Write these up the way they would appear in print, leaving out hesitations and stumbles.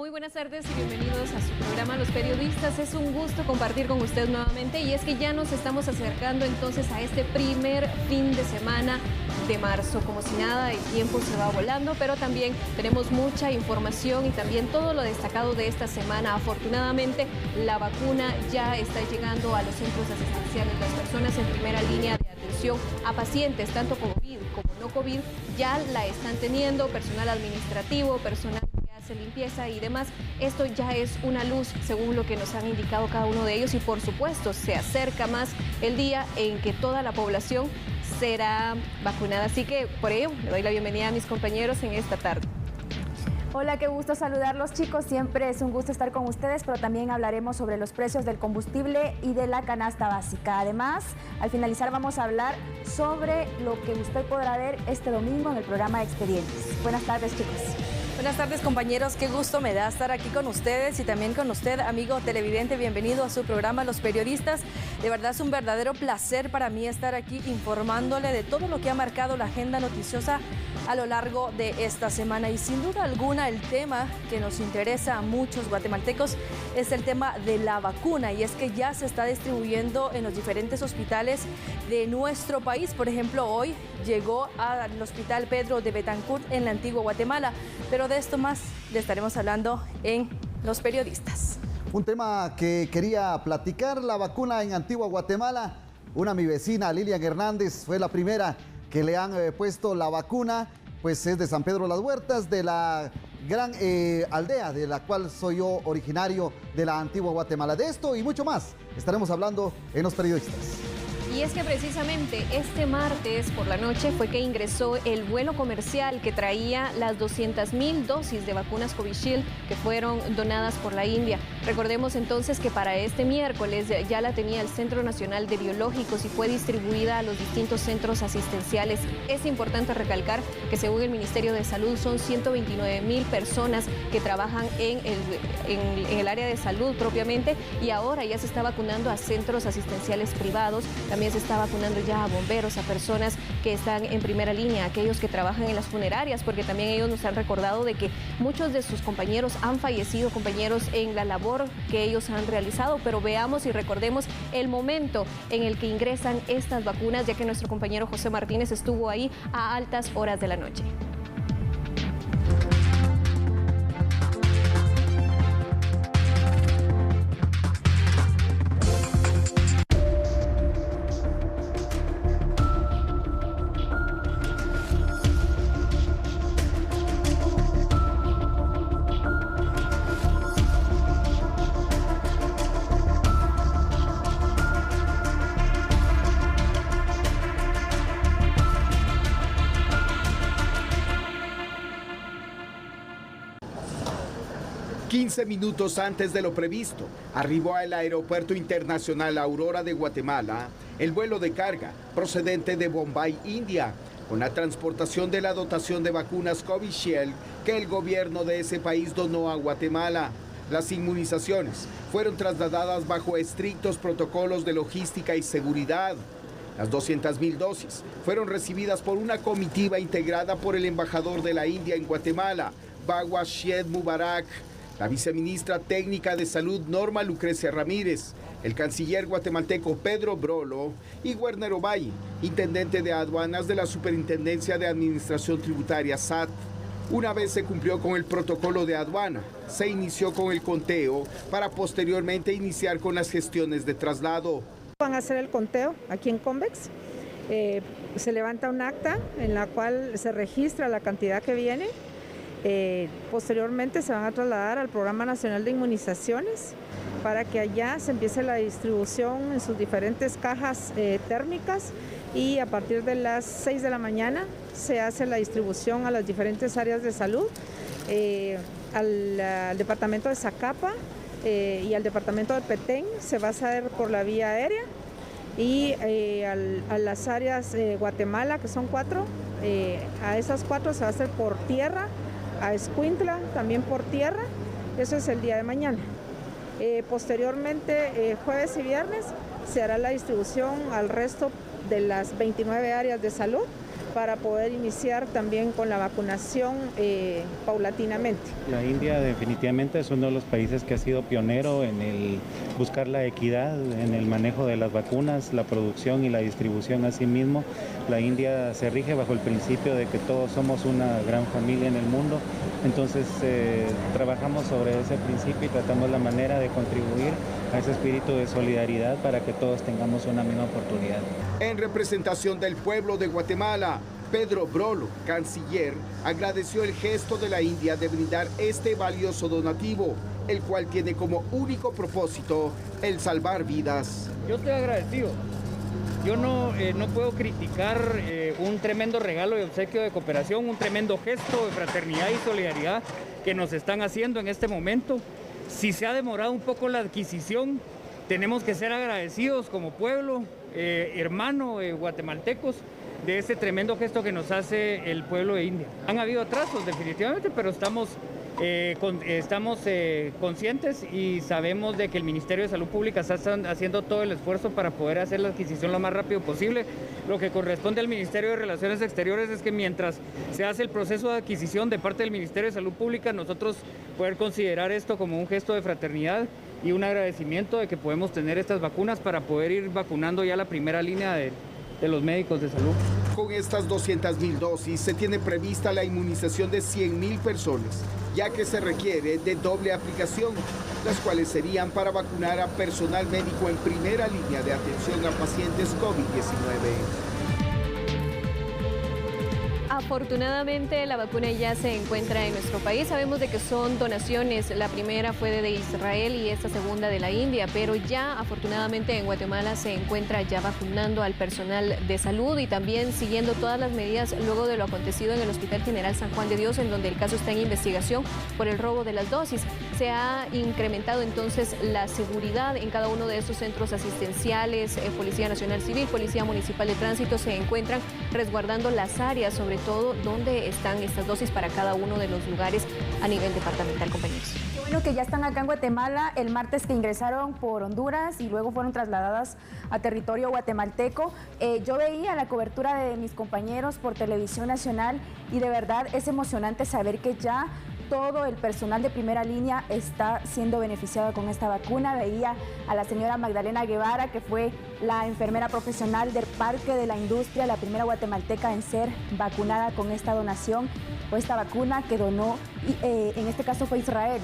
Muy buenas tardes y bienvenidos a su programa Los Periodistas. Es un gusto compartir con usted nuevamente y es que ya nos estamos acercando entonces a este primer fin de semana de marzo. Como si nada, el tiempo se va volando, pero también tenemos mucha información y también todo lo destacado de esta semana. Afortunadamente, la vacuna ya está llegando a los centros asistenciales. Las personas en primera línea de atención a pacientes, tanto COVID como no COVID, ya la están teniendo, personal administrativo, personal hace limpieza y demás. Esto ya es una luz según lo que nos han indicado cada uno de ellos y por supuesto se acerca más el día en que toda la población será vacunada. Así que por ello le doy la bienvenida a mis compañeros en esta tarde. Hola, qué gusto saludarlos, chicos. Siempre es un gusto estar con ustedes, pero también hablaremos sobre los precios del combustible y de la canasta básica. Además, al finalizar vamos a hablar sobre lo que usted podrá ver este domingo en el programa Expedientes. Buenas tardes, chicos. Buenas tardes, compañeros, qué gusto me da estar aquí con ustedes y también con usted, amigo televidente. Bienvenido a su programa Los Periodistas. De verdad es un verdadero placer para mí estar aquí informándole de todo lo que ha marcado la agenda noticiosa a lo largo de esta semana. Y sin duda alguna el tema que nos interesa a muchos guatemaltecos es el tema de la vacuna, y es que ya se está distribuyendo en los diferentes hospitales de nuestro país. Por ejemplo, hoy llegó al Hospital Pedro de Betancourt en la Antigua Guatemala, pero de esto más le estaremos hablando en Los Periodistas. Un tema que quería platicar, la vacuna en Antigua Guatemala. Mi vecina Lilian Hernández fue la primera que le han puesto la vacuna, pues es de San Pedro Las Huertas, de la gran aldea de la cual soy yo originario, de la Antigua Guatemala. De esto y mucho más estaremos hablando en Los Periodistas. Y es que precisamente este martes por la noche fue que ingresó el vuelo comercial que traía las 200,000 dosis de vacunas Covishield que fueron donadas por la India. Recordemos entonces que para este miércoles ya la tenía el Centro Nacional de Biológicos y fue distribuida a los distintos centros asistenciales. Es importante recalcar que según el Ministerio de Salud son 129,000 personas que trabajan en el área de salud propiamente, y ahora ya se está vacunando a centros asistenciales privados. También se está vacunando ya a bomberos, a personas que están en primera línea, aquellos que trabajan en las funerarias, porque también ellos nos han recordado de que muchos de sus compañeros han fallecido, compañeros en la labor que ellos han realizado. Pero veamos y recordemos el momento en el que ingresan estas vacunas, ya que nuestro compañero José Martínez estuvo ahí a altas horas de la noche. 15 minutos antes de lo previsto, arribó al Aeropuerto Internacional Aurora de Guatemala el vuelo de carga procedente de Bombay, India, con la transportación de la dotación de vacunas Covishield que el gobierno de ese país donó a Guatemala. Las inmunizaciones fueron trasladadas bajo estrictos protocolos de logística y seguridad. Las 200,000 dosis fueron recibidas por una comitiva integrada por el embajador de la India en Guatemala, Bhagwat Shed Mubarak, la viceministra técnica de Salud Norma Lucrecia Ramírez, el canciller guatemalteco Pedro Brolo y Werner Ovalle, intendente de aduanas de la Superintendencia de Administración Tributaria SAT. Una vez se cumplió con el protocolo de aduana, se inició con el conteo para posteriormente iniciar con las gestiones de traslado. Van a hacer el conteo aquí en Convex. Se levanta un acta en la cual se registra la cantidad que viene. Posteriormente se van a trasladar al Programa Nacional de Inmunizaciones para que allá se empiece la distribución en sus diferentes cajas térmicas, y a partir de las 6 de la mañana se hace la distribución a las diferentes áreas de salud, al departamento de Zacapa y al departamento de Petén se va a hacer por la vía aérea, y a las áreas Guatemala, que son 4, a esas 4 se va a hacer por tierra, a Escuintla también por tierra. Eso es el día de mañana. Posteriormente, jueves y viernes, se hará la distribución al resto de las 29 áreas de salud para poder iniciar también con la vacunación paulatinamente. La India definitivamente es uno de los países que ha sido pionero en el buscar la equidad en el manejo de las vacunas, la producción y la distribución asimismo. La India se rige bajo el principio de que todos somos una gran familia en el mundo, entonces trabajamos sobre ese principio y tratamos la manera de contribuir a ese espíritu de solidaridad para que todos tengamos una misma oportunidad. En representación del pueblo de Guatemala, Pedro Brolo, canciller, agradeció el gesto de la India de brindar este valioso donativo, el cual tiene como único propósito el salvar vidas. Yo estoy agradecido. Yo no puedo criticar un tremendo regalo de obsequio de cooperación, un tremendo gesto de fraternidad y solidaridad que nos están haciendo en este momento. Si se ha demorado un poco la adquisición, tenemos que ser agradecidos como pueblo, hermano guatemaltecos, de ese tremendo gesto que nos hace el pueblo de India. Han habido atrasos definitivamente, pero estamos conscientes y sabemos de que el Ministerio de Salud Pública está haciendo todo el esfuerzo para poder hacer la adquisición lo más rápido posible. Lo que corresponde al Ministerio de Relaciones Exteriores es que mientras se hace el proceso de adquisición de parte del Ministerio de Salud Pública, nosotros poder considerar esto como un gesto de fraternidad y un agradecimiento de que podemos tener estas vacunas para poder ir vacunando ya la primera línea de los médicos de salud. Con estas 200.000 dosis se tiene prevista la inmunización de 100.000 personas, ya que se requiere de doble aplicación, las cuales serían para vacunar a personal médico en primera línea de atención a pacientes COVID-19. Afortunadamente la vacuna ya se encuentra en nuestro país. Sabemos de que son donaciones. La primera fue de Israel y esta segunda de la India, pero ya afortunadamente en Guatemala se encuentra ya vacunando al personal de salud y también siguiendo todas las medidas luego de lo acontecido en el Hospital General San Juan de Dios, en donde el caso está en investigación por el robo de las dosis. Se ha incrementado entonces la seguridad en cada uno de estos centros asistenciales. Policía Nacional Civil, Policía Municipal de Tránsito se encuentran resguardando las áreas, sobre todo donde están estas dosis para cada uno de los lugares a nivel departamental, compañeros. Qué bueno que ya están acá en Guatemala. El martes que ingresaron por Honduras y luego fueron trasladadas a territorio guatemalteco. Yo veía la cobertura de mis compañeros por Televisión Nacional y de verdad es emocionante saber que ya todo el personal de primera línea está siendo beneficiado con esta vacuna. Veía a la señora Magdalena Guevara, que fue la enfermera profesional del Parque de la Industria, la primera guatemalteca en ser vacunada con esta donación, o esta vacuna que donó, en este caso fue Israel.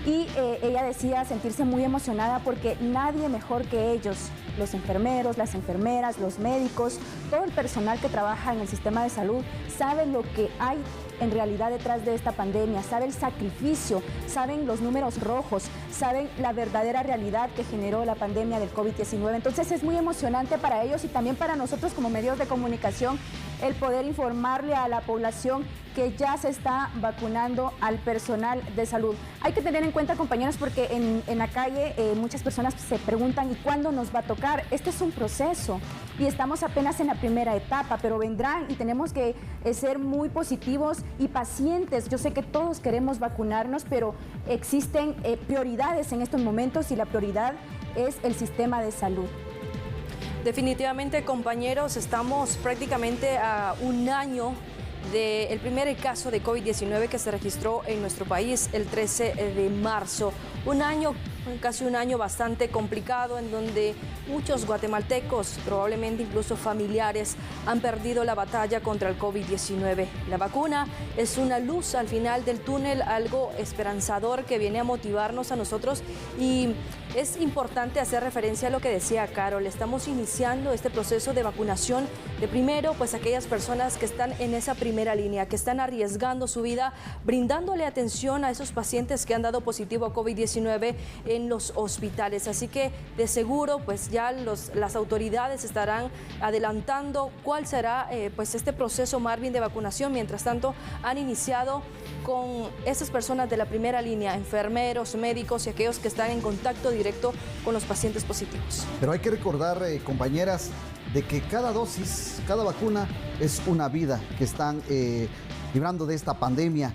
Y ella decía sentirse muy emocionada porque nadie mejor que ellos, los enfermeros, las enfermeras, los médicos, todo el personal que trabaja en el sistema de salud, sabe lo que hay en realidad detrás de esta pandemia, sabe el sacrificio, saben los números rojos, saben la verdadera realidad que generó la pandemia del COVID-19. Entonces es muy emocionante para ellos y también para nosotros como medios de comunicación el poder informarle a la población que ya se está vacunando al personal de salud. Hay que tener en cuenta, compañeros, porque en la calle muchas personas se preguntan ¿y cuándo nos va a tocar? Este es un proceso y estamos apenas en la primera etapa, pero vendrán y tenemos que ser muy positivos y pacientes. Yo sé que todos queremos vacunarnos, pero existen prioridades en estos momentos y la prioridad es el sistema de salud. Definitivamente, compañeros, estamos prácticamente a un año del primer caso de COVID-19 que se registró en nuestro país el 13 de marzo. Casi un año bastante complicado en donde muchos guatemaltecos, probablemente incluso familiares, han perdido la batalla contra el COVID-19. La vacuna es una luz al final del túnel, algo esperanzador que viene a motivarnos a nosotros y es importante hacer referencia a lo que decía Carol. Estamos iniciando este proceso de vacunación de primero, pues aquellas personas que están en esa primera línea, que están arriesgando su vida, brindándole atención a esos pacientes que han dado positivo a COVID-19 en los hospitales. Así que de seguro pues ya las autoridades estarán adelantando cuál será pues este proceso, Marvin, de vacunación. Mientras tanto han iniciado con esas personas de la primera línea, enfermeros, médicos y aquellos que están en contacto directo con los pacientes positivos. Pero hay que recordar, compañeras, de que cada dosis, cada vacuna es una vida que están librando de esta pandemia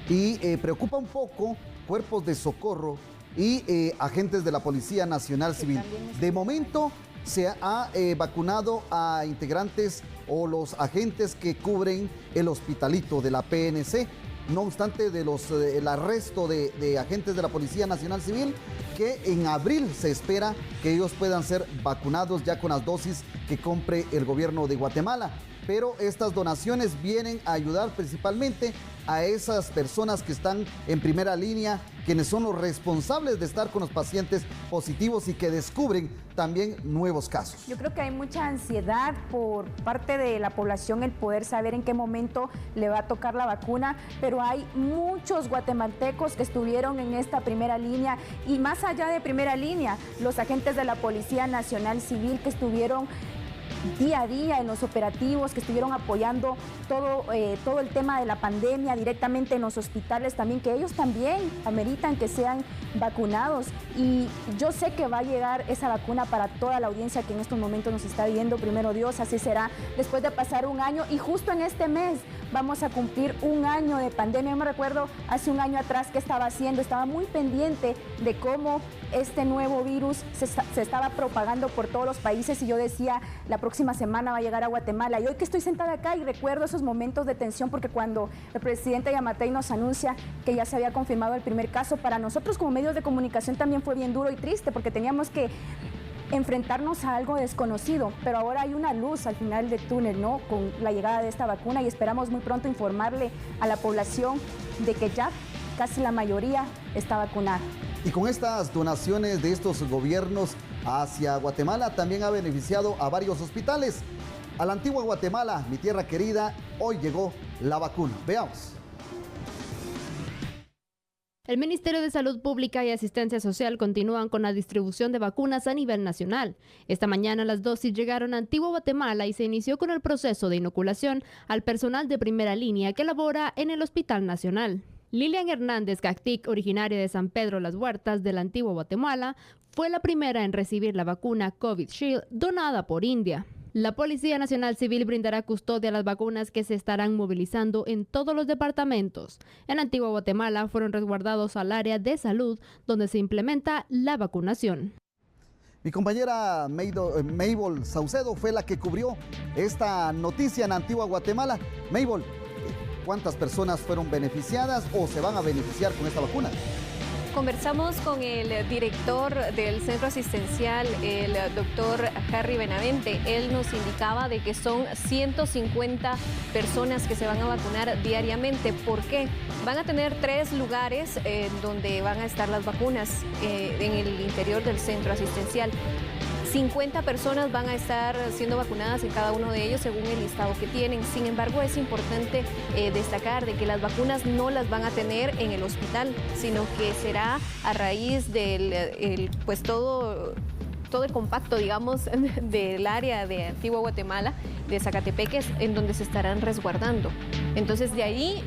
y preocupa un poco cuerpos de socorro y agentes de la Policía Nacional Civil. De momento se ha vacunado a integrantes o los agentes que cubren el hospitalito de la PNC. No obstante, el arresto de agentes de la Policía Nacional Civil, que en abril se espera que ellos puedan ser vacunados ya con las dosis que compre el gobierno de Guatemala. Pero estas donaciones vienen a ayudar principalmente a esas personas que están en primera línea, quienes son los responsables de estar con los pacientes positivos y que descubren también nuevos casos. Yo creo que hay mucha ansiedad por parte de la población el poder saber en qué momento le va a tocar la vacuna, pero hay muchos guatemaltecos que estuvieron en esta primera línea y más allá de primera línea, los agentes de la Policía Nacional Civil que estuvieron día a día en los operativos, que estuvieron apoyando todo el tema de la pandemia directamente en los hospitales también, que ellos también ameritan que sean vacunados. Y yo sé que va a llegar esa vacuna para toda la audiencia que en estos momentos nos está viendo, primero Dios, así será después de pasar un año, y justo en este mes vamos a cumplir un año de pandemia. Yo me recuerdo hace un año atrás que estaba haciendo, estaba muy pendiente de cómo este nuevo virus se estaba propagando por todos los países y yo decía, la próxima semana va a llegar a Guatemala. Y hoy que estoy sentada acá y recuerdo esos momentos de tensión, porque cuando el presidente Yamatei nos anuncia que ya se había confirmado el primer caso, para nosotros como medios de comunicación también fue bien duro y triste, porque teníamos que enfrentarnos a algo desconocido, pero ahora hay una luz al final del túnel, ¿no? Con la llegada de esta vacuna, y esperamos muy pronto informarle a la población de que ya casi la mayoría está vacunada. Y con estas donaciones de estos gobiernos hacia Guatemala también ha beneficiado a varios hospitales. A la antigua Guatemala, mi tierra querida, hoy llegó la vacuna. Veamos. El Ministerio de Salud Pública y Asistencia Social continúan con la distribución de vacunas a nivel nacional. Esta mañana las dosis llegaron a Antigua Guatemala y se inició con el proceso de inoculación al personal de primera línea que labora en el Hospital Nacional. Lilian Hernández Cactic, originaria de San Pedro Las Huertas de la Antigua Guatemala, fue la primera en recibir la vacuna Covishield donada por India. La Policía Nacional Civil brindará custodia a las vacunas que se estarán movilizando en todos los departamentos. En Antigua Guatemala fueron resguardados al área de salud, donde se implementa la vacunación. Mi compañera Mabel Saucedo fue la que cubrió esta noticia en Antigua Guatemala. Mabel, ¿cuántas personas fueron beneficiadas o se van a beneficiar con esta vacuna? Conversamos con el director del centro asistencial, el doctor Harry Benavente. Él nos indicaba de que son 150 personas que se van a vacunar diariamente. ¿Por qué? Van a tener 3 lugares donde van a estar las vacunas en el interior del centro asistencial. 50 personas van a estar siendo vacunadas en cada uno de ellos según el listado que tienen. Sin embargo, es importante destacar de que las vacunas no las van a tener en el hospital, sino que será a raíz del pues todo el compacto, digamos, del área de Antigua Guatemala, de Zacatepeques, en donde se estarán resguardando. Entonces, de ahí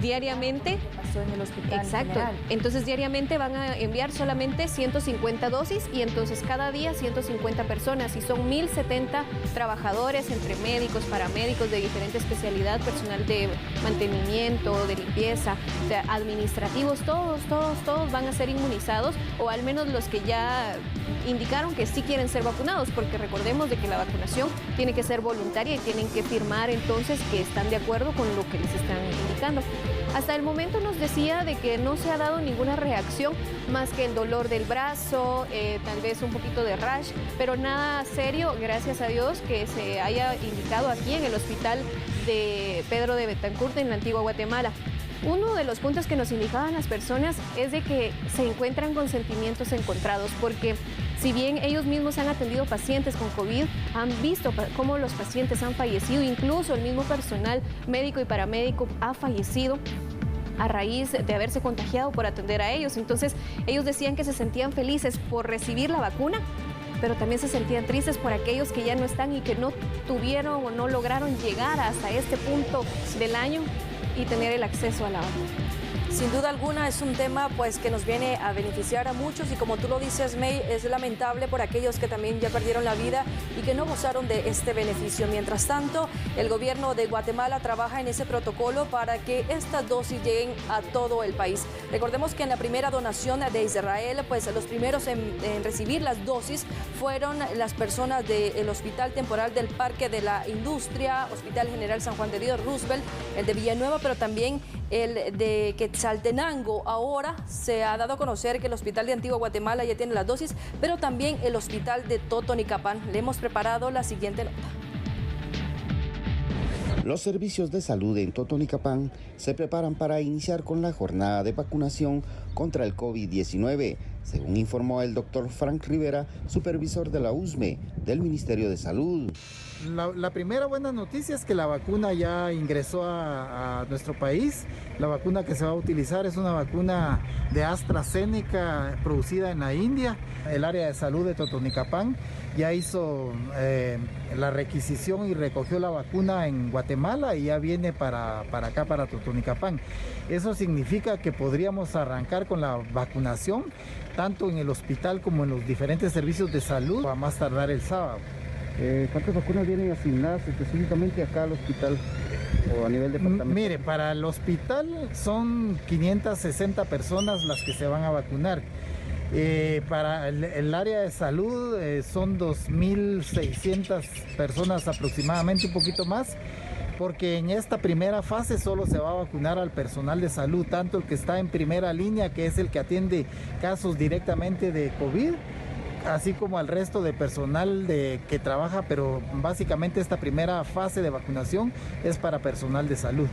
diariamente pasó en el hospital. Exacto. General. Entonces diariamente van a enviar solamente 150 dosis y entonces cada día 150 personas y son 1070 trabajadores entre médicos, paramédicos de diferente especialidad, personal de mantenimiento, de limpieza, o sea, administrativos, todos van a ser inmunizados, o al menos los que ya indicaron que sí quieren ser vacunados, porque recordemos de que la vacunación tiene que ser voluntaria y tienen que firmar entonces que están de acuerdo con lo que les están indicando. Hasta el momento nos decía de que no se ha dado ninguna reacción más que el dolor del brazo, tal vez un poquito de rash, pero nada serio, gracias a Dios, que se haya indicado aquí en el hospital de Pedro de Betancur en la Antigua Guatemala. Uno de los puntos que nos indicaban las personas es de que se encuentran con sentimientos encontrados, porque si bien ellos mismos han atendido pacientes con COVID, han visto cómo los pacientes han fallecido, incluso el mismo personal médico y paramédico ha fallecido a raíz de haberse contagiado por atender a ellos. Entonces, ellos decían que se sentían felices por recibir la vacuna, pero también se sentían tristes por aquellos que ya no están y que no tuvieron o no lograron llegar hasta este punto del año y tener el acceso a la vacuna. Sin duda alguna es un tema pues que nos viene a beneficiar a muchos y como tú lo dices, May, es lamentable por aquellos que también ya perdieron la vida y que no gozaron de este beneficio. Mientras tanto, el gobierno de Guatemala trabaja en ese protocolo para que estas dosis lleguen a todo el país. Recordemos que en la primera donación de Israel, pues los primeros en recibir las dosis fueron las personas del Hospital Temporal del Parque de la Industria, Hospital General San Juan de Dios, Roosevelt, el de Villanueva, pero también el de Quetzaltenango. Ahora se ha dado a conocer que el Hospital de Antigua Guatemala ya tiene las dosis, pero también el Hospital de Totonicapán. Le hemos preparado la siguiente nota. Los servicios de salud en Totonicapán se preparan para iniciar con la jornada de vacunación contra el COVID-19, según informó el doctor Frank Rivera, supervisor de la USME del Ministerio de Salud. La primera buena noticia es que la vacuna ya ingresó a nuestro país. La vacuna que se va a utilizar es una vacuna de AstraZeneca producida en la India. El área de salud de Totonicapán ya hizo la requisición y recogió la vacuna en Guatemala y ya viene para acá, para Totonicapán. Eso significa que podríamos arrancar con la vacunación tanto en el hospital como en los diferentes servicios de salud a más tardar el sábado. ¿Cuántas vacunas vienen asignadas específicamente acá al hospital o a nivel departamental? Mire, para el hospital son 560 personas las que se van a vacunar. Para el área de salud son 2.600 personas aproximadamente, un poquito más, porque en esta primera fase solo se va a vacunar al personal de salud, tanto el que está en primera línea, que es el que atiende casos directamente de COVID, así como al resto de personal que trabaja, pero básicamente esta primera fase de vacunación es para personal de salud.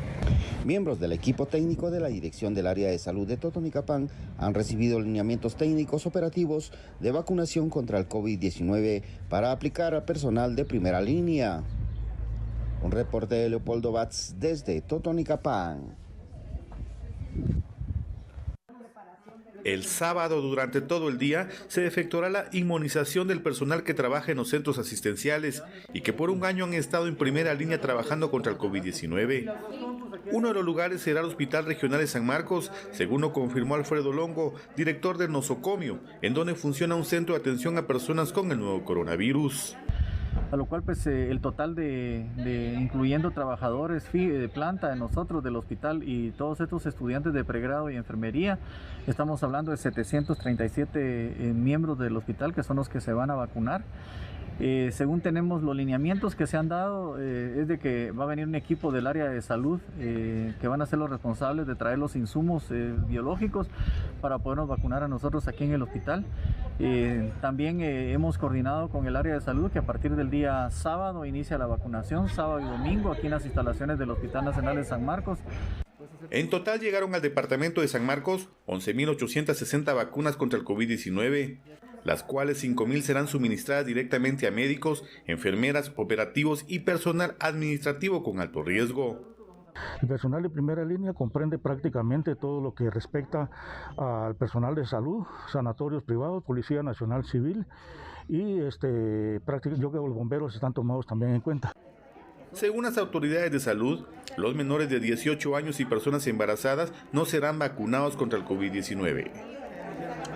Miembros del equipo técnico de la Dirección del Área de Salud de Totonicapán han recibido lineamientos técnicos operativos de vacunación contra el COVID-19 para aplicar al personal de primera línea. Un reporte de Leopoldo Batz desde Totonicapán. El sábado, durante todo el día, se efectuará la inmunización del personal que trabaja en los centros asistenciales y que por un año han estado en primera línea trabajando contra el COVID-19. Uno de los lugares será el Hospital Regional de San Marcos, según lo confirmó Alfredo Longo, director del nosocomio, en donde funciona un centro de atención a personas con el nuevo coronavirus. A lo cual pues el total de incluyendo trabajadores de planta de nosotros del hospital y todos estos estudiantes de pregrado y enfermería, estamos hablando de 737 miembros del hospital que son los que se van a vacunar. Según tenemos los lineamientos que se han dado, es de que va a venir un equipo del área de salud que van a ser los responsables de traer los insumos biológicos para podernos vacunar a nosotros aquí en el hospital. También hemos coordinado con el área de salud que a partir del día sábado inicia la vacunación, sábado y domingo aquí en las instalaciones del Hospital Nacional de San Marcos. En total llegaron al departamento de San Marcos 11.860 vacunas contra el COVID-19, las cuales 5.000 serán suministradas directamente a médicos, enfermeras, operativos y personal administrativo con alto riesgo. El personal de primera línea comprende prácticamente todo lo que respecta al personal de salud, sanatorios privados, Policía Nacional Civil y yo creo que los bomberos están tomados también en cuenta. Según las autoridades de salud, los menores de 18 años y personas embarazadas no serán vacunados contra el COVID-19.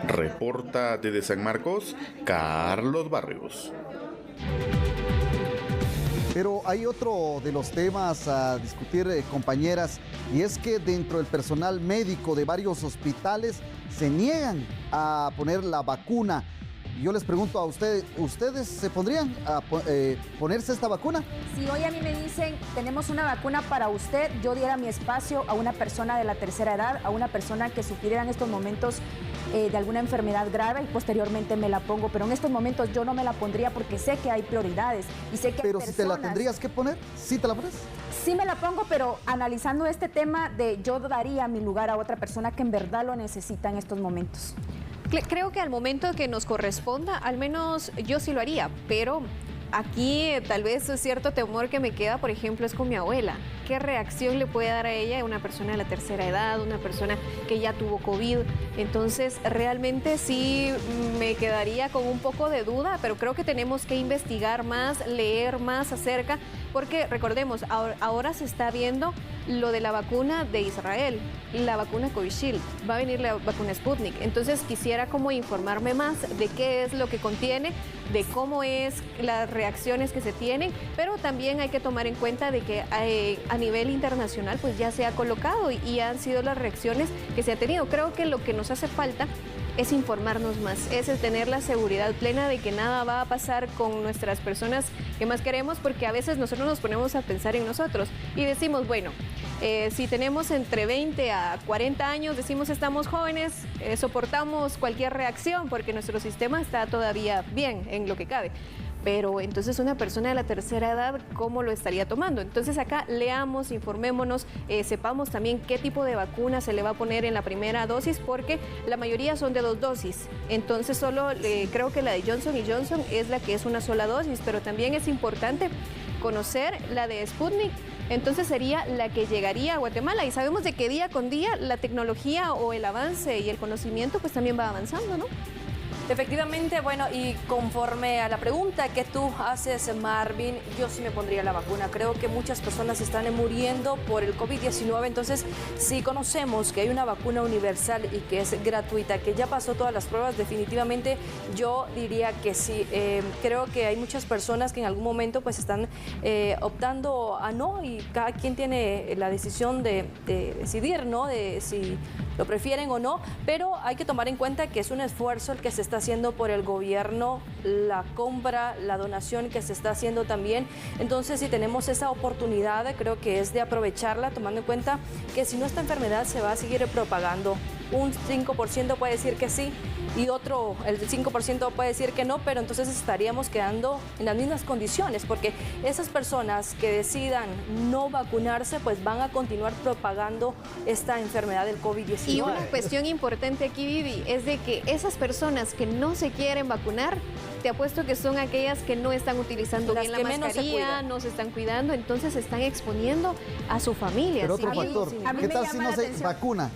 Reporta desde San Marcos, Carlos Barrios. Pero hay otro de los temas a discutir, compañeras, y es que dentro del personal médico de varios hospitales se niegan a poner la vacuna. Yo les pregunto a ustedes, ¿ustedes se pondrían a ponerse esta vacuna? Si hoy a mí me dicen, tenemos una vacuna para usted, yo diera mi espacio a una persona de la tercera edad, a una persona que sufriera en estos momentos de alguna enfermedad grave y posteriormente me la pongo, pero en estos momentos yo no me la pondría porque sé que hay prioridades y sé que pero hay si te la tendrías que poner, ¿sí te la pones? Sí me la pongo, pero analizando este tema de yo daría mi lugar a otra persona que en verdad lo necesita en estos momentos. Creo que al momento que nos corresponda, al menos yo sí lo haría, pero aquí tal vez cierto temor que me queda, por ejemplo, es con mi abuela. ¿Qué reacción le puede dar a ella una persona de la tercera edad, una persona que ya tuvo COVID? Entonces, realmente sí me quedaría con un poco de duda, pero creo que tenemos que investigar más, leer más acerca, porque recordemos, ahora se está viendo lo de la vacuna de Israel, la vacuna Covishield, va a venir la vacuna Sputnik. Entonces quisiera como informarme más de qué es lo que contiene, de cómo es las reacciones que se tienen, pero también hay que tomar en cuenta de que a nivel internacional pues ya se ha colocado y han sido las reacciones que se ha tenido. Creo que lo que nos hace falta es informarnos más, es el tener la seguridad plena de que nada va a pasar con nuestras personas que más queremos, porque a veces nosotros nos ponemos a pensar en nosotros y decimos, bueno, si tenemos entre 20 a 40 años, decimos estamos jóvenes, soportamos cualquier reacción porque nuestro sistema está todavía bien en lo que cabe. Pero entonces una persona de la tercera edad, ¿cómo lo estaría tomando? Entonces acá leamos, informémonos, sepamos también qué tipo de vacuna se le va a poner en la primera dosis, porque la mayoría son de 2 dosis. Entonces solo creo que la de Johnson & Johnson es la que es una sola dosis, pero también es importante conocer la de Sputnik. Entonces sería la que llegaría a Guatemala y sabemos de que día con día la tecnología o el avance y el conocimiento pues también va avanzando, ¿no? Efectivamente, bueno, y conforme a la pregunta que tú haces, Marvin, yo sí me pondría la vacuna. Creo que muchas personas están muriendo por el COVID-19, entonces si conocemos que hay una vacuna universal y que es gratuita, que ya pasó todas las pruebas, definitivamente yo diría que sí. Creo que hay muchas personas que en algún momento pues están optando a no, y cada quien tiene la decisión de decidir, ¿no? De si lo prefieren o no, pero hay que tomar en cuenta que es un esfuerzo el que se está haciendo por el gobierno, la compra, la donación que se está haciendo también. Entonces, si tenemos esa oportunidad, creo que es de aprovecharla, tomando en cuenta que si no, esta enfermedad se va a seguir propagando. Un 5% puede decir que sí y otro, el 5% puede decir que no, pero entonces estaríamos quedando en las mismas condiciones, porque esas personas que decidan no vacunarse, pues van a continuar propagando esta enfermedad del COVID-19. Y una cuestión importante aquí, Vivi, es de que esas personas que no se quieren vacunar, te apuesto que son aquellas que no están utilizando bien la mascarilla, no se están cuidando, entonces se están exponiendo a su familia. Pero otro factor, ¿qué tal si no se vacuna?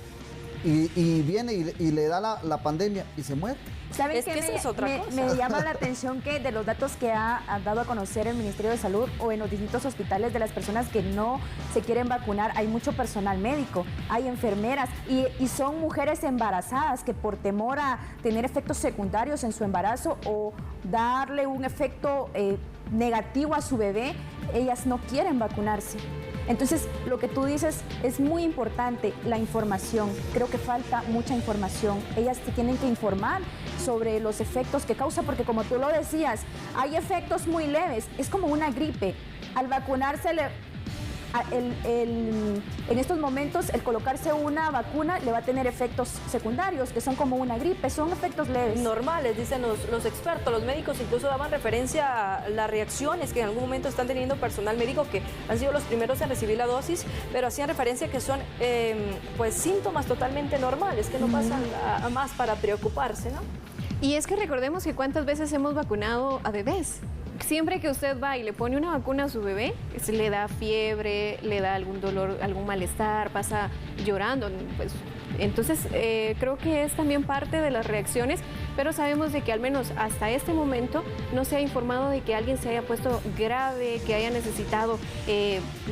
Y viene y le da la pandemia y se muere. ¿Saben qué? Esa es otra cosa. Me llama la atención que de los datos que ha dado a conocer el Ministerio de Salud o en los distintos hospitales de las personas que no se quieren vacunar, hay mucho personal médico, hay enfermeras y son mujeres embarazadas que por temor a tener efectos secundarios en su embarazo o darle un efecto negativo a su bebé, ellas no quieren vacunarse. Entonces, lo que tú dices es muy importante, la información. Creo que falta mucha información. Ellas se tienen que informar sobre los efectos que causa, porque como tú lo decías, hay efectos muy leves. Es como una gripe. Al vacunarse, en estos momentos, el colocarse una vacuna le va a tener efectos secundarios, que son como una gripe, son efectos leves. Normales, dicen los expertos, los médicos incluso daban referencia a las reacciones que en algún momento están teniendo personal médico que han sido los primeros en recibir la dosis, pero hacían referencia que son pues síntomas totalmente normales, que no pasan a más para preocuparse, ¿no? Y es que recordemos que cuántas veces hemos vacunado a bebés. Siempre que usted va y le pone una vacuna a su bebé, le da fiebre, le da algún dolor, algún malestar, pasa llorando. Pues, entonces, creo que es también parte de las reacciones, pero sabemos de que al menos hasta este momento no se ha informado de que alguien se haya puesto grave, que haya necesitado,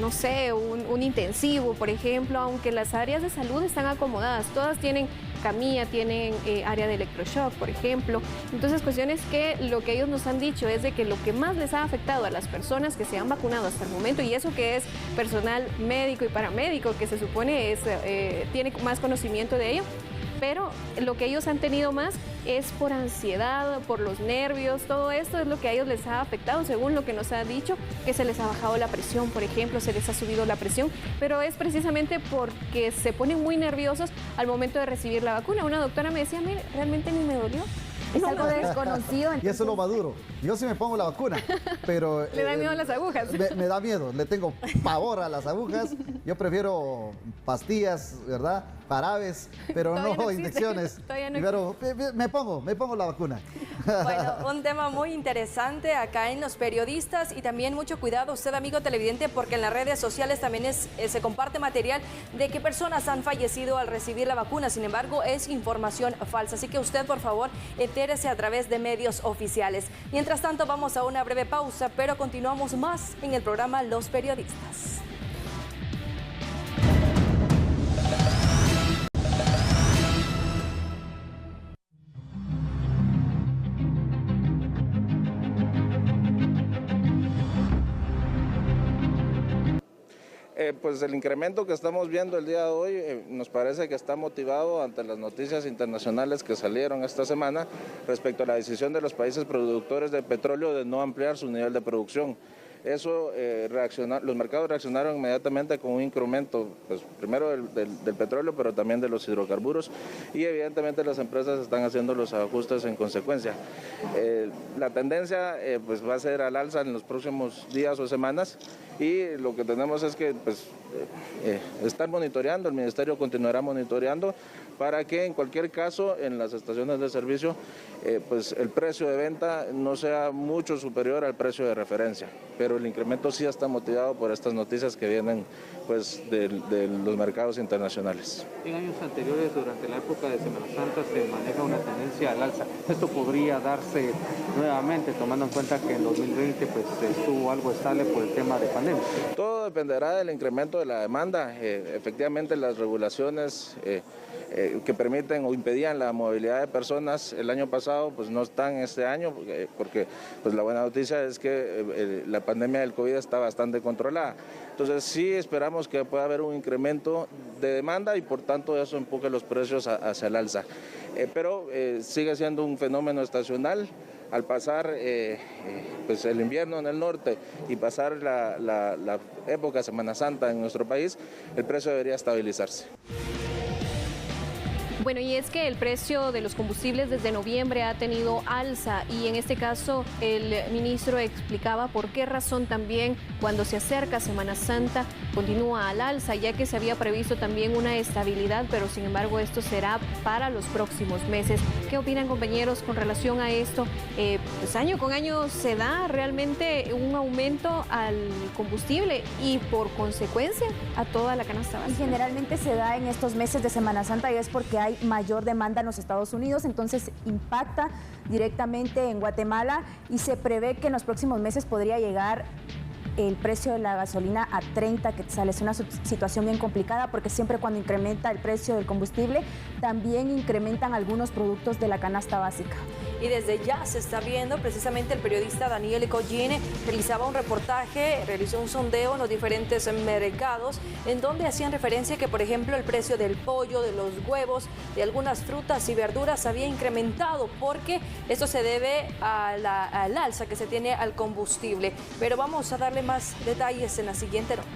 no sé, un intensivo, por ejemplo, aunque las áreas de salud están acomodadas, todas tienen camilla, tienen área de electroshock, por ejemplo. Entonces, cuestiones que lo que ellos nos han dicho es de que lo que más les ha afectado a las personas que se han vacunado hasta el momento, y eso que es personal médico y paramédico, que se supone tiene más conocimiento de ello, pero lo que ellos han tenido más es por ansiedad, por los nervios, todo esto es lo que a ellos les ha afectado, según lo que nos ha dicho, que se les ha bajado la presión, por ejemplo, se les ha subido la presión, pero es precisamente porque se ponen muy nerviosos al momento de recibir la vacuna. Una doctora me decía, mire, realmente ni me dolió. Es algo desconocido. Y eso es lo maduro. Yo sí me pongo la vacuna, pero... ¿Le da miedo a las agujas? Me da miedo, le tengo pavor a las agujas. Yo prefiero pastillas, ¿verdad? Jarabes, pero no inyecciones. Pero me pongo la vacuna. Bueno, un tema muy interesante acá en Los Periodistas, y también mucho cuidado usted, amigo televidente, porque en las redes sociales también se comparte material de que personas han fallecido al recibir la vacuna. Sin embargo, es información falsa, así que usted, por favor, entérese a través de medios oficiales. Mientras tanto, vamos a una breve pausa, pero continuamos más en el programa Los Periodistas. Pues el incremento que estamos viendo el día de hoy nos parece que está motivado ante las noticias internacionales que salieron esta semana respecto a la decisión de los países productores de petróleo de no ampliar su nivel de producción. Eso, los mercados reaccionaron inmediatamente con un incremento, pues, primero del petróleo, pero también de los hidrocarburos, y evidentemente las empresas están haciendo los ajustes en consecuencia. La tendencia pues, va a ser al alza en los próximos días o semanas, y lo que tenemos es que pues, estar monitoreando, el Ministerio continuará monitoreando para que en cualquier caso en las estaciones de servicio pues el precio de venta no sea mucho superior al precio de referencia, pero el incremento sí está motivado por estas noticias que vienen pues de los mercados internacionales. En años anteriores, durante la época de Semana Santa, se maneja una tendencia al alza. ¿Esto podría darse nuevamente, tomando en cuenta que en 2020 pues, estuvo algo estable por el tema de pandemia? Todo dependerá del incremento de la demanda. Efectivamente, las regulaciones que permiten o impedían la movilidad de personas el año pasado pues no están este año, porque pues la buena noticia es que la pandemia del COVID está bastante controlada. Entonces sí esperamos que pueda haber un incremento de demanda y por tanto eso empuje los precios hacia el alza. Pero sigue siendo un fenómeno estacional. Al pasar pues el invierno en el norte y pasar la época Semana Santa en nuestro país, el precio debería estabilizarse. Bueno, y es que el precio de los combustibles desde noviembre ha tenido alza y en este caso el ministro explicaba por qué razón también cuando se acerca Semana Santa continúa al alza, ya que se había previsto también una estabilidad, pero sin embargo esto será para los próximos meses. ¿Qué opinan, compañeros, con relación a esto? Pues año con año se da realmente un aumento al combustible y por consecuencia a toda la canasta básica. Y generalmente se da en estos meses de Semana Santa y es porque hay mayor demanda en los Estados Unidos, entonces impacta directamente en Guatemala y se prevé que en los próximos meses podría llegar el precio de la gasolina a 30 quetzales. Una situación bien complicada porque siempre cuando incrementa el precio del combustible, también incrementan algunos productos de la canasta básica. Y desde ya se está viendo, precisamente el periodista Daniel Collín realizaba un reportaje, realizó un sondeo en los diferentes mercados, en donde hacían referencia que, por ejemplo, el precio del pollo, de los huevos, de algunas frutas y verduras había incrementado, porque esto se debe al alza que se tiene al combustible. Pero vamos a darle más detalles en la siguiente nota.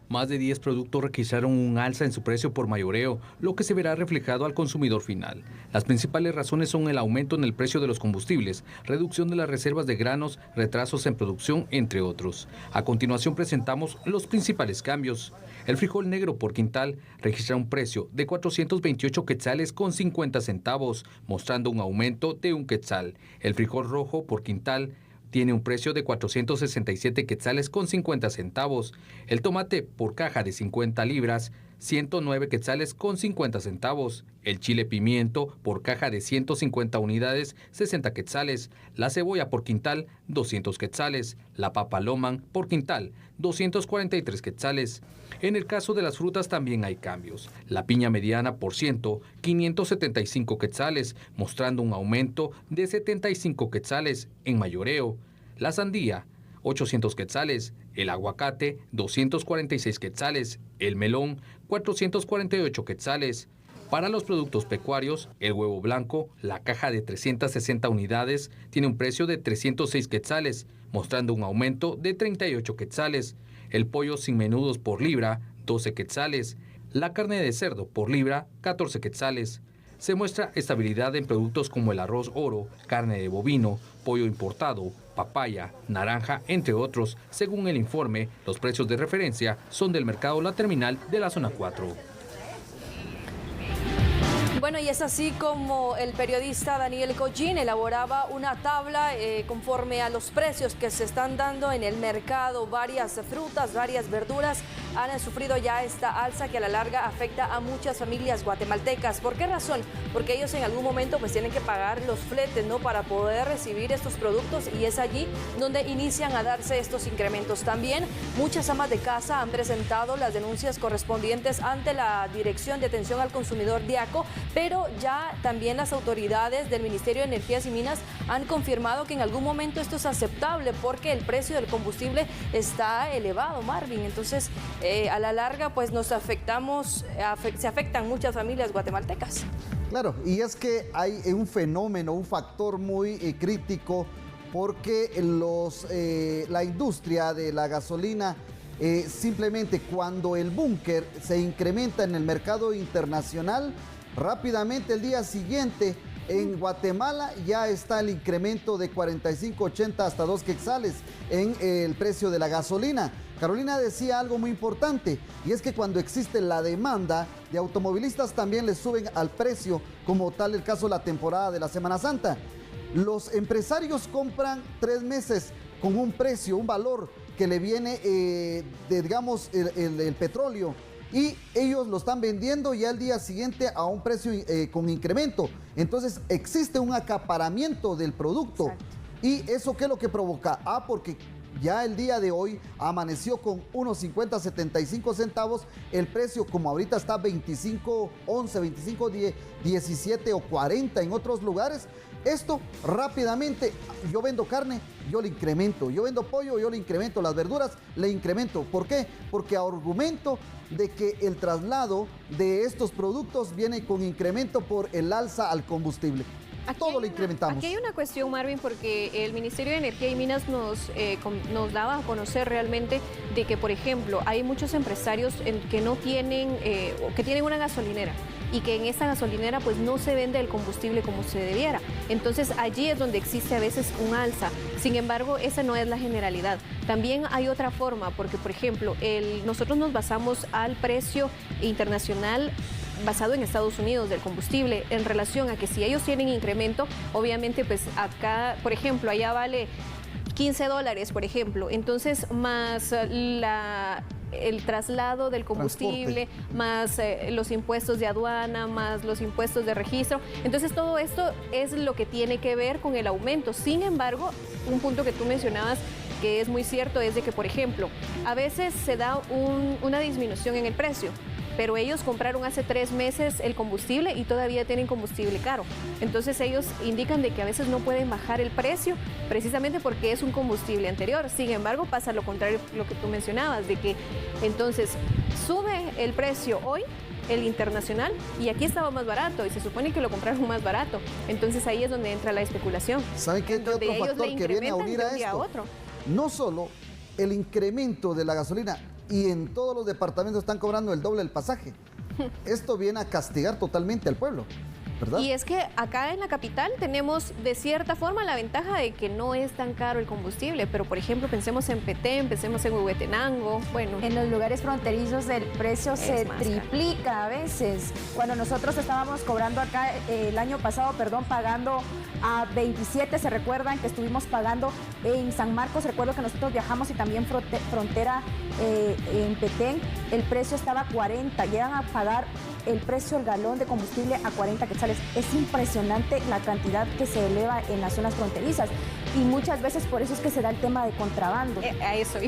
Más de 10 productos registraron un alza en su precio por mayoreo, lo que se verá reflejado al consumidor final. Las principales razones son el aumento en el precio de los combustibles, reducción de las reservas de granos, retrasos en producción, entre otros. A continuación presentamos los principales cambios. El frijol negro por quintal registra un precio de 428 quetzales con 50 centavos, mostrando un aumento de 1 quetzal. El frijol rojo por quintal tiene un precio de 467 quetzales con 50 centavos. El tomate por caja de 50 libras, 109 quetzales con 50 centavos. El chile pimiento por caja de 150 unidades, 60 quetzales. La cebolla por quintal, 200 quetzales. La papa Loman por quintal, 243 quetzales. En el caso de las frutas también hay cambios. La piña mediana por ciento, 575 quetzales, mostrando un aumento de 75 quetzales en mayoreo. La sandía, 800 quetzales. El aguacate, 246 quetzales. El melón, 448 quetzales. Para los productos pecuarios, el huevo blanco, la caja de 360 unidades, tiene un precio de 306 quetzales, mostrando un aumento de 38 quetzales. El pollo sin menudos por libra, 12 quetzales. La carne de cerdo por libra, 14 quetzales. Se muestra estabilidad en productos como el arroz oro, carne de bovino, pollo importado, papaya, naranja, entre otros. Según el informe, los precios de referencia son del mercado La Terminal de la Zona 4. Bueno, y es así como el periodista Daniel Collín elaboraba una tabla conforme a los precios que se están dando en el mercado. Varias frutas, varias verduras han sufrido ya esta alza que a la larga afecta a muchas familias guatemaltecas. ¿Por qué razón? Porque ellos en algún momento pues tienen que pagar los fletes, ¿no?, para poder recibir estos productos, y es allí donde inician a darse estos incrementos. También muchas amas de casa han presentado las denuncias correspondientes ante la Dirección de Atención al Consumidor DIACO pero ya también las autoridades del Ministerio de Energías y Minas han confirmado que en algún momento esto es aceptable porque el precio del combustible está elevado, Marvin. Entonces, a la larga, pues se afectan muchas familias guatemaltecas. Claro, y es que hay un fenómeno, un factor muy crítico, porque la industria de la gasolina, simplemente cuando el búnker se incrementa en el mercado internacional, rápidamente el día siguiente en Guatemala ya está el incremento de 45.80 hasta 2 quetzales en el precio de la gasolina. Carolina decía algo muy importante, y es que cuando existe la demanda de automovilistas también les suben al precio, como tal el caso de la temporada de la Semana Santa. Los empresarios compran 3 meses con un precio, un valor que le viene digamos, el petróleo, y ellos lo están vendiendo ya al día siguiente a un precio con incremento. Entonces existe un acaparamiento del producto. Exacto. ¿Y eso qué es lo que provoca? Porque ya el día de hoy amaneció con unos 50, 75 centavos. El precio, como ahorita está 25, 11, 25, 10, 17 o 40 en otros lugares. Esto rápidamente, yo vendo carne, yo le incremento. Yo vendo pollo, yo le incremento. Las verduras, le incremento. ¿Por qué? Porque argumento de que el traslado de estos productos viene con incremento por el alza al combustible. Todo lo incrementamos. Aquí hay una cuestión, Marvin, porque el Ministerio de Energía y Minas nos daba a conocer realmente de que, por ejemplo, hay muchos empresarios que no tienen, que tienen una gasolinera, y que en esa gasolinera pues no se vende el combustible como se debiera. Entonces allí es donde existe a veces un alza. Sin embargo, esa no es la generalidad. También hay otra forma, porque por ejemplo, nosotros nos basamos al precio internacional basado en Estados Unidos del combustible, en relación a que si ellos tienen incremento, obviamente pues acá, por ejemplo, allá vale $15, por ejemplo, entonces más el traslado del combustible, más los impuestos de aduana, más los impuestos de registro. Entonces todo esto es lo que tiene que ver con el aumento. Sin embargo, un punto que tú mencionabas que es muy cierto es de que, por ejemplo, a veces se da una disminución en el precio, pero ellos compraron hace 3 meses el combustible y todavía tienen combustible caro. Entonces ellos indican de que a veces no pueden bajar el precio precisamente porque es un combustible anterior. Sin embargo, pasa lo contrario, lo que tú mencionabas, de que entonces sube el precio hoy, el internacional, y aquí estaba más barato y se supone que lo compraron más barato. Entonces ahí es donde entra la especulación. ¿Saben qué otro factor que viene a unir a esto? No solo el incremento de la gasolina, y en todos los departamentos están cobrando el doble del pasaje. Esto viene a castigar totalmente al pueblo, ¿verdad? Y es que acá en la capital tenemos de cierta forma la ventaja de que no es tan caro el combustible, pero por ejemplo pensemos en Petén, pensemos en Huehuetenango, bueno. En los lugares fronterizos el precio se triplica a veces. Cuando nosotros estábamos cobrando acá el año pasado, pagando a 27, se recuerdan que estuvimos pagando en San Marcos, recuerdo que nosotros viajamos y también frontera en Petén, el precio estaba a 40, llegan a pagar el precio del galón de combustible a 40 quetzales. Es impresionante la cantidad que se eleva en las zonas fronterizas y muchas veces por eso es que se da el tema de contrabando. A eso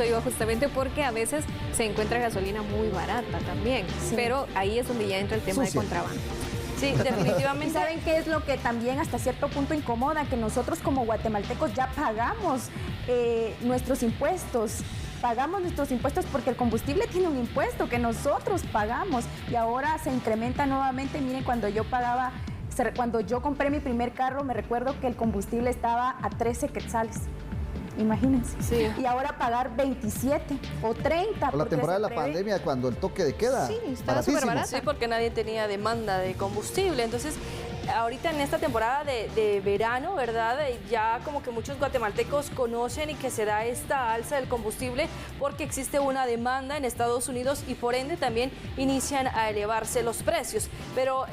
iba justamente, porque a veces se encuentra gasolina muy barata también, sí. Pero ahí es donde ya entra el tema de contrabando. Sí, definitivamente. ¿Saben qué es lo que también hasta cierto punto incomoda? Que nosotros como guatemaltecos ya pagamos nuestros impuestos. Pagamos nuestros impuestos porque el combustible tiene un impuesto que nosotros pagamos y ahora se incrementa nuevamente. Miren, cuando yo compré mi primer carro, me recuerdo que el combustible estaba a 13 quetzales. Imagínense. Sí. Y ahora pagar 27 o 30. Por la temporada de la pandemia, cuando el toque de queda. Sí, estaba súper barato. Sí, porque nadie tenía demanda de combustible. Entonces, ahorita en esta temporada de verano, ¿verdad? Ya como que muchos guatemaltecos conocen y que se da esta alza del combustible porque existe una demanda en Estados Unidos y por ende también inician a elevarse los precios. Pero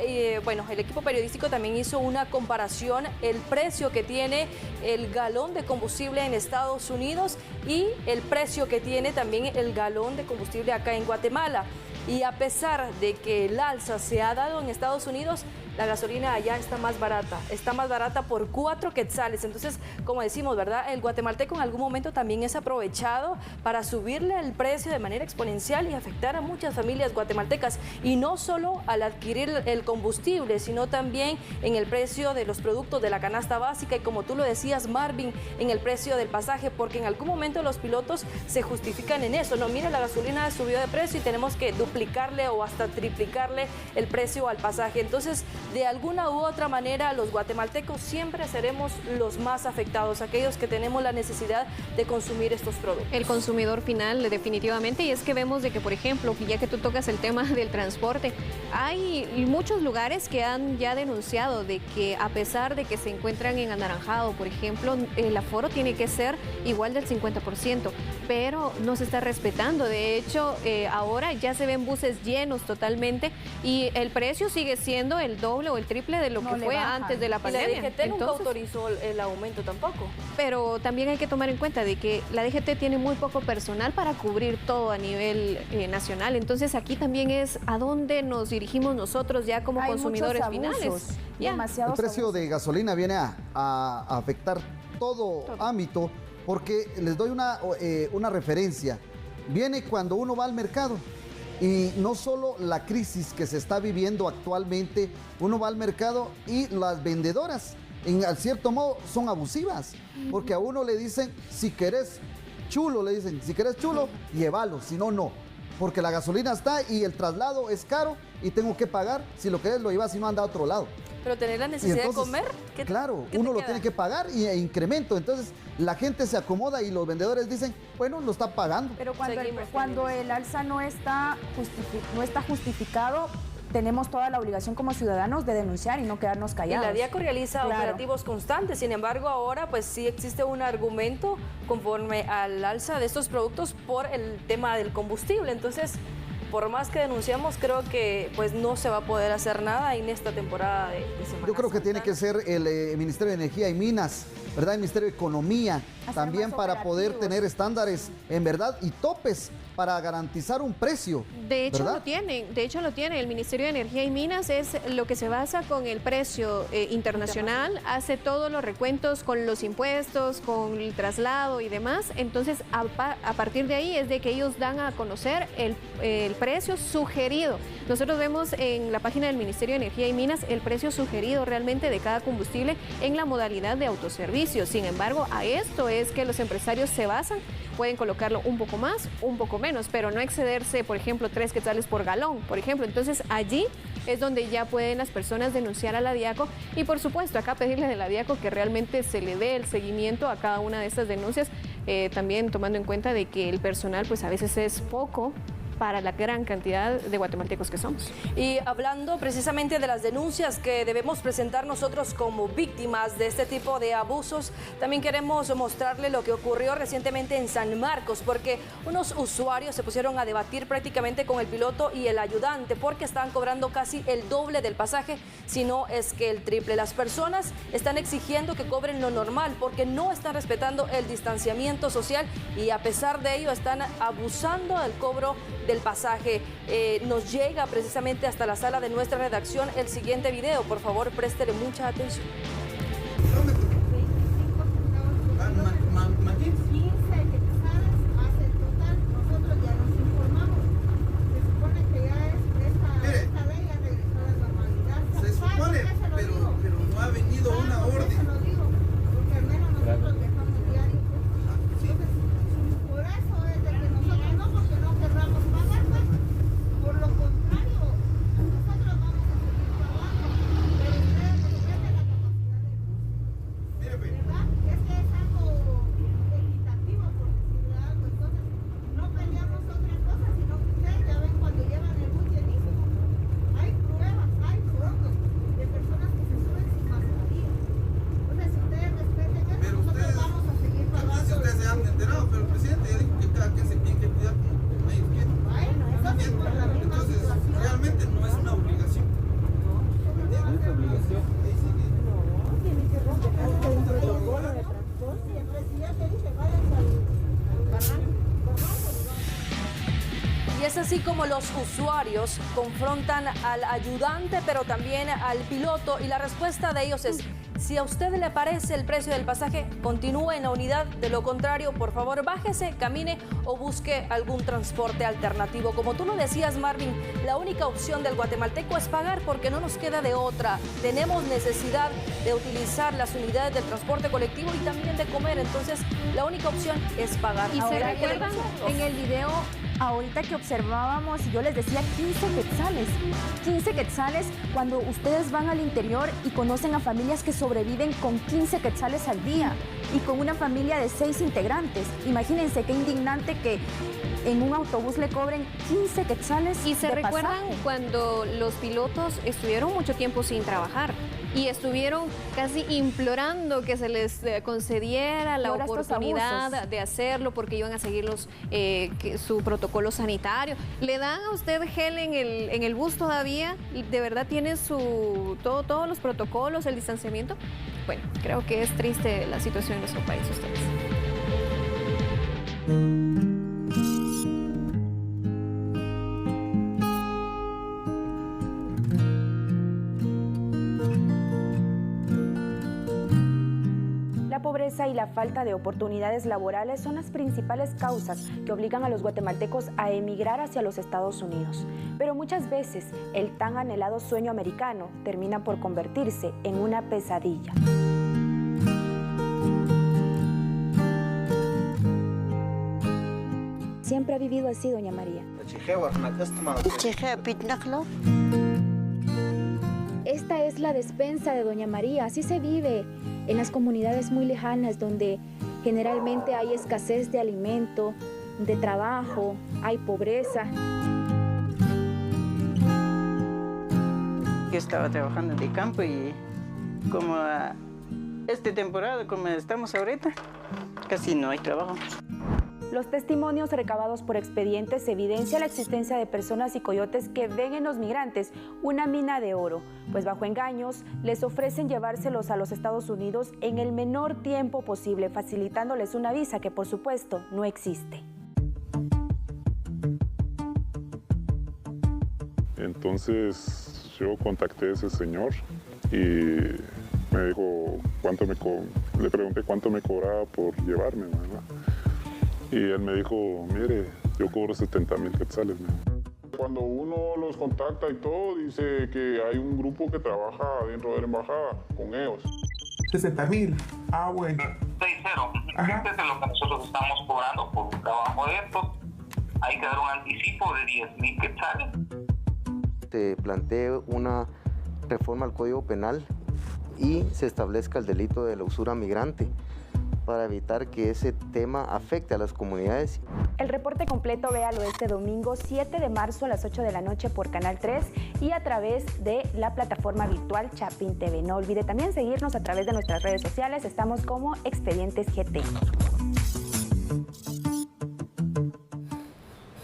bueno, el equipo periodístico también hizo una comparación, el precio que tiene el galón de combustible en Estados Unidos y el precio que tiene también el galón de combustible acá en Guatemala. y a pesar de que el alza se ha dado en Estados Unidos, la gasolina allá está más barata por 4 quetzales. Entonces, como decimos, ¿verdad? El guatemalteco en algún momento también es aprovechado para subirle el precio de manera exponencial y afectar a muchas familias guatemaltecas. Y no solo al adquirir el combustible, sino también en el precio de los productos de la canasta básica y, como tú lo decías, Marvin, en el precio del pasaje, porque en algún momento los pilotos se justifican en eso. No, mire, la gasolina subió de precio y tenemos que duplicarle o hasta triplicarle el precio al pasaje. Entonces, de alguna u otra manera, los guatemaltecos siempre seremos los más afectados, aquellos que tenemos la necesidad de consumir estos productos. El consumidor final, definitivamente, y es que vemos de que, por ejemplo, ya que tú tocas el tema del transporte, hay muchos lugares que han ya denunciado de que a pesar de que se encuentran en anaranjado, por ejemplo, el aforo tiene que ser igual del 50%, pero no se está respetando. De hecho, ahora ya se ven buses llenos totalmente y el precio sigue siendo el doble o el triple de lo que fue antes de la pandemia. Y la DGT nunca autorizó el aumento tampoco. Pero también hay que tomar en cuenta de que la DGT tiene muy poco personal para cubrir todo a nivel nacional. Entonces aquí también es a dónde nos dirigimos nosotros ya como consumidores finales. El precio de gasolina viene a afectar todo ámbito, porque les doy una referencia. Viene cuando uno va al mercado. Y no solo la crisis que se está viviendo actualmente, uno va al mercado y las vendedoras, al cierto modo, son abusivas, porque a uno le dicen, si querés chulo, llévalo, si no, no, porque la gasolina está y el traslado es caro y tengo que pagar, si lo querés lo llevas y no anda a otro lado. Pero tener la necesidad de comer, claro, uno lo tiene que pagar y incremento. Entonces la gente se acomoda y los vendedores dicen, bueno, lo está pagando. Pero cuando el alza no está justificado, tenemos toda la obligación como ciudadanos de denunciar y no quedarnos callados. Y la DIACO realiza operativos constantes. Sin embargo, ahora pues sí existe un argumento conforme al alza de estos productos por el tema del combustible. Entonces, por más que denunciamos, creo que pues no se va a poder hacer nada en esta temporada de Semana Yo creo que tiene que ser el Ministerio de Energía y Minas, ¿verdad? El Ministerio de Economía, también para poder tener estándares en verdad y topes para garantizar un precio. De hecho lo tienen, el Ministerio de Energía y Minas es lo que se basa con el precio internacional, hace todos los recuentos con los impuestos, con el traslado y demás. Entonces a partir de ahí es de que ellos dan a conocer el precio sugerido. Nosotros vemos en la página del Ministerio de Energía y Minas el precio sugerido realmente de cada combustible en la modalidad de autoservicio. Sin embargo, a esto es que los empresarios se basan. Pueden colocarlo un poco más, un poco menos, pero no excederse, por ejemplo, 3 quetzales por galón, por ejemplo. Entonces allí es donde ya pueden las personas denunciar a la DIACO y, por supuesto, acá pedirle a la DIACO que realmente se le dé el seguimiento a cada una de estas denuncias, también tomando en cuenta de que el personal pues a veces es poco para la gran cantidad de guatemaltecos que somos. Y hablando precisamente de las denuncias que debemos presentar nosotros como víctimas de este tipo de abusos, también queremos mostrarle lo que ocurrió recientemente en San Marcos, porque unos usuarios se pusieron a debatir prácticamente con el piloto y el ayudante, porque estaban cobrando casi el doble del pasaje, si no es que el triple. Las personas están exigiendo que cobren lo normal, porque no están respetando el distanciamiento social y a pesar de ello están abusando del cobro del pasaje. Nos llega precisamente hasta la sala de nuestra redacción el siguiente video. Por favor, préstele mucha atención. Se supone, pero no ha venido una orden. así como los usuarios confrontan al ayudante, pero también al piloto, y la respuesta de ellos es: si a usted le parece el precio del pasaje, continúe en la unidad. De lo contrario, por favor, bájese, camine o busque algún transporte alternativo. Como tú lo decías, Marvin, la única opción del guatemalteco es pagar porque no nos queda de otra. Tenemos necesidad de utilizar las unidades del transporte colectivo y también de comer. Entonces, la única opción es pagar. Y se recuerdan en el video ahorita que observábamos, y yo les decía 15 quetzales. 15 quetzales cuando ustedes van al interior y conocen a familias que sobreviven con 15 quetzales al día y con una familia de 6 integrantes. Imagínense qué indignante que en un autobús le cobren 15 quetzales. Y se de recuerdan pasaje. cuando los pilotos estuvieron mucho tiempo sin trabajar y estuvieron casi implorando que se les concediera la oportunidad de hacerlo porque iban a seguir su protocolo sanitario. ¿Le dan a usted gel en el bus todavía? ¿De verdad tiene todos los protocolos, el distanciamiento? Bueno, creo que es triste la situación en nuestro país, ustedes. La pobreza y la falta de oportunidades laborales son las principales causas que obligan a los guatemaltecos a emigrar hacia los Estados Unidos. Pero muchas veces el tan anhelado sueño americano termina por convertirse en una pesadilla. Siempre ha vivido así, doña María. Esta es la despensa de doña María. Así se vive en las comunidades muy lejanas donde generalmente hay escasez de alimento, de trabajo, hay pobreza. Yo estaba trabajando de campo y como esta temporada, como estamos ahorita, casi no hay trabajo. Los testimonios recabados por expedientes evidencian la existencia de personas y coyotes que ven en los migrantes una mina de oro, pues bajo engaños les ofrecen llevárselos a los Estados Unidos en el menor tiempo posible, facilitándoles una visa que por supuesto no existe. Entonces yo contacté a ese señor y me dijo le pregunté cuánto me cobraba por llevarme, ¿verdad? Y él me dijo, mire, yo cobro 70,000 quetzales. Cuando uno los contacta y todo, dice que hay un grupo que trabaja dentro de la embajada con ellos. 60,000. Ah, bueno. 6-0. Este es lo que nosotros estamos cobrando por un trabajo de esto. Hay que dar un anticipo de 10,000 quetzales. Se plantea una reforma al Código Penal y se establezca el delito de la usura migrante, para evitar que ese tema afecte a las comunidades. El reporte completo véalo este domingo 7 de marzo a las 8 de la noche por Canal 3 y a través de la plataforma virtual Chapin TV. No olvide también seguirnos a través de nuestras redes sociales, estamos como Expedientes GT.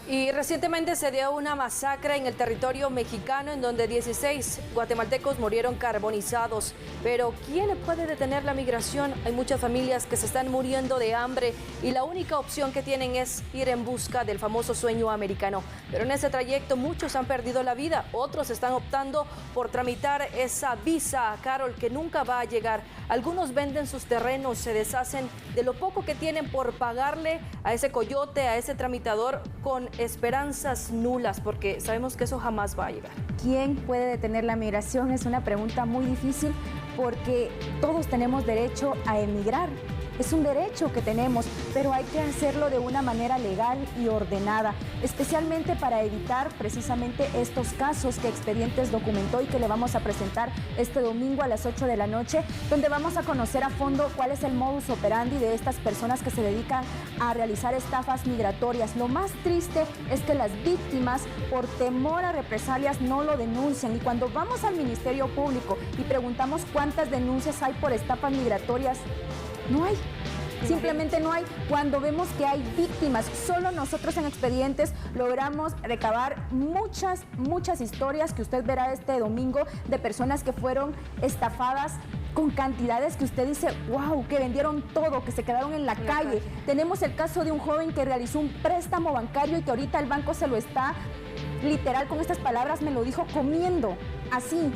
Y recientemente se dio una masacre en el territorio mexicano en donde 16 guatemaltecos murieron carbonizados. Pero ¿quién puede detener la migración? Hay muchas familias que se están muriendo de hambre y la única opción que tienen es ir en busca del famoso sueño americano. Pero en ese trayecto muchos han perdido la vida, otros están optando por tramitar esa visa, Carol, que nunca va a llegar. Algunos venden sus terrenos, se deshacen de lo poco que tienen por pagarle a ese coyote, a ese tramitador, con esperanzas nulas, porque sabemos que eso jamás va a llegar. ¿Quién puede detener la migración? Es una pregunta muy difícil porque todos tenemos derecho a emigrar. Es un derecho que tenemos, pero hay que hacerlo de una manera legal y ordenada, especialmente para evitar precisamente estos casos que Expedientes documentó y que le vamos a presentar este domingo a las 8 de la noche, donde vamos a conocer a fondo cuál es el modus operandi de estas personas que se dedican a realizar estafas migratorias. Lo más triste es que las víctimas, por temor a represalias, no lo denuncian. Y cuando vamos al Ministerio Público y preguntamos cuántas denuncias hay por estafas migratorias, no hay, simplemente no hay. Cuando vemos que hay víctimas, solo nosotros en Expedientes logramos recabar muchas historias que usted verá este domingo de personas que fueron estafadas con cantidades que usted dice, wow, que vendieron todo, que se quedaron en la calle. Tenemos el caso de un joven que realizó un préstamo bancario y que ahorita el banco se lo está, literal con estas palabras me lo dijo, comiendo, así.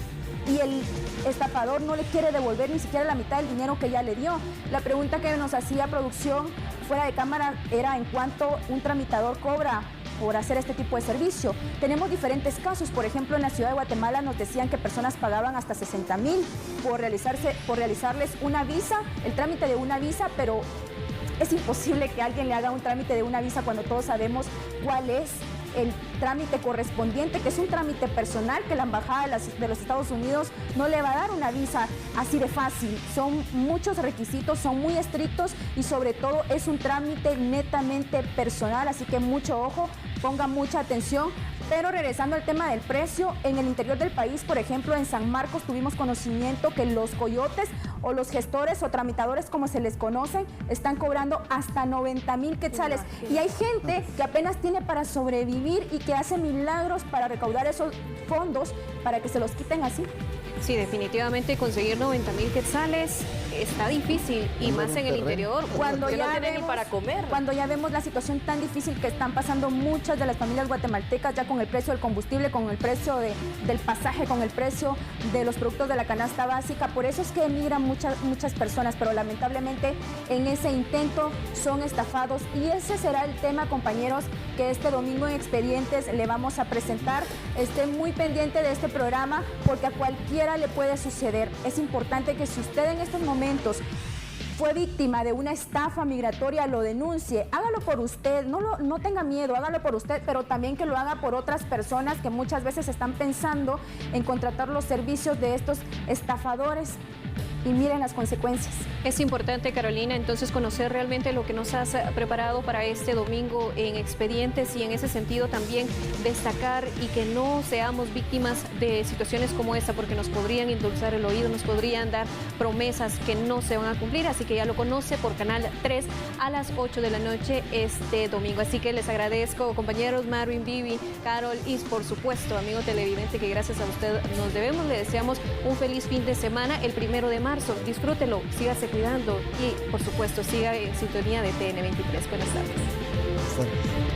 Y el estafador no le quiere devolver ni siquiera la mitad del dinero que ya le dio. La pregunta que nos hacía producción fuera de cámara era en cuánto un tramitador cobra por hacer este tipo de servicio. Tenemos diferentes casos, por ejemplo, en la ciudad de Guatemala nos decían que personas pagaban hasta 60,000 por realizarles una visa, el trámite de una visa, pero es imposible que alguien le haga un trámite de una visa cuando todos sabemos cuál es el trámite correspondiente, que es un trámite personal que la Embajada de los Estados Unidos no le va a dar una visa así de fácil. Son muchos requisitos, son muy estrictos y sobre todo es un trámite netamente personal, así que mucho ojo, ponga mucha atención. Pero regresando al tema del precio, en el interior del país, por ejemplo, en San Marcos tuvimos conocimiento que los coyotes o los gestores o tramitadores, como se les conocen, están cobrando hasta 90,000 quetzales. Y hay gente que apenas tiene para sobrevivir y que hace milagros para recaudar esos fondos para que se los quiten así. Sí, definitivamente conseguir 90,000 quetzales está difícil y más en el interior, cuando ya no tienen ni para comer. Cuando ya vemos la situación tan difícil que están pasando muchas de las familias guatemaltecas, ya con el precio del combustible, con el precio del pasaje, con el precio de los productos de la canasta básica. Por eso es que emigran muchas personas, pero lamentablemente en ese intento son estafados. Y ese será el tema, compañeros, que este domingo en Expedientes le vamos a presentar. Esté muy pendiente de este programa porque a cualquiera le puede suceder. Es importante que si usted en estos momentos fue víctima de una estafa migratoria, lo denuncie, hágalo por usted, no tenga miedo, hágalo por usted, pero también que lo haga por otras personas que muchas veces están pensando en contratar los servicios de estos estafadores. Y miren las consecuencias. Es importante, Carolina, entonces conocer realmente lo que nos has preparado para este domingo en Expedientes y en ese sentido también destacar y que no seamos víctimas de situaciones como esta porque nos podrían endulzar el oído, nos podrían dar promesas que no se van a cumplir, así que ya lo conoce por Canal 3 a las 8 de la noche este domingo. Así que les agradezco, compañeros Marvin, Vivi, Carol y por supuesto, amigo televidente, que gracias a usted nos debemos. Le deseamos un feliz fin de semana, el 1 de marzo. Disfrútelo, sígase cuidando y, por supuesto, siga en sintonía de TN23. Buenas tardes.